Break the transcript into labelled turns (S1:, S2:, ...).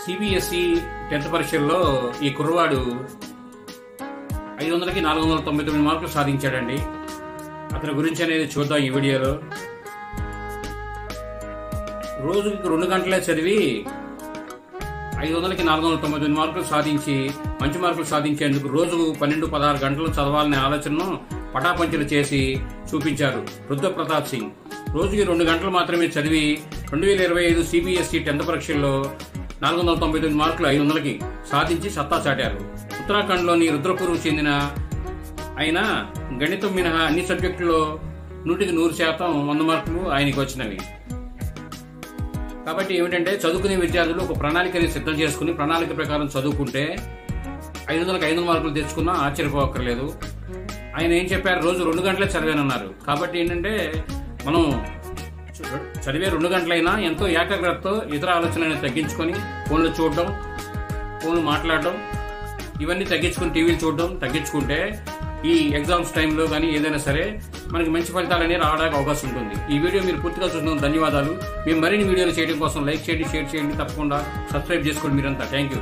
S1: CBSE 10th పరీక్షల్లో ఈ కుర్రవాడు 500కి 499 మార్కులు సాధించాడండి. అతని గురించి అనేది చూద్దాం ఈ వీడియోలో. రోజుకి 2 గంటలే చదివి 500కి 499 మార్కులు సాధించి మంచి మార్కులు సాధించేందుకు రోజుకు 12-16 గంటలు చదవాలనే ఆలోచనను పటాపంచలు చేసి చూపించారు రుద్ర ప్రతాప్ సింగ్. రోజుకి 2 గంటలు మాత్రమే చదివి 2025 సిబిఎస్ఈ 10th పరీక్షల్లో 499 మార్కులు 500కి సాధించి సత్తా చాటారు. ఉత్తరాఖండ్లోని రుద్రపూర్కు చెందిన ఆయన గణితం మినహా అన్ని సబ్జెక్టుల్లో 100% 100 మార్కులు ఆయనకి వచ్చినవి. కాబట్టి ఏమిటంటే చదువుకునే విద్యార్థులు ఒక ప్రణాళికని సిద్ధం చేసుకుని ప్రణాళిక ప్రకారం చదువుకుంటే 500కి 500 మార్కులు తెచ్చుకున్నా ఆశ్చర్యపోక్కర్లేదు. ఆయన ఏం చెప్పారు, రోజు 2 గంటలే చదివానన్నారు. కాబట్టి ఏంటంటే మనం చదివే 2 గంటలైనా ఎంతో ఏకాగ్రతతో ఇతర ఆలోచనలను తగ్గించుకొని ఫోన్లు చూడడం, ఫోన్లు మాట్లాడడం ఇవన్నీ తగ్గించుకుని టీవీలు చూడడం తగ్గించుకుంటే ఈ ఎగ్జామ్స్ టైంలో కానీ ఏదైనా సరే మనకి మంచి ఫలితాలనే రావడానికి అవకాశం ఉంటుంది. ఈ వీడియో మీరు పూర్తిగా చూసినందుకు ధన్యవాదాలు. మేము మరిన్ని వీడియోలు చేయడం కోసం లైక్ చేయండి, షేర్ చేయండి, తప్పకుండా సబ్స్క్రైబ్ చేసుకోండి మీరంతా. Thank you.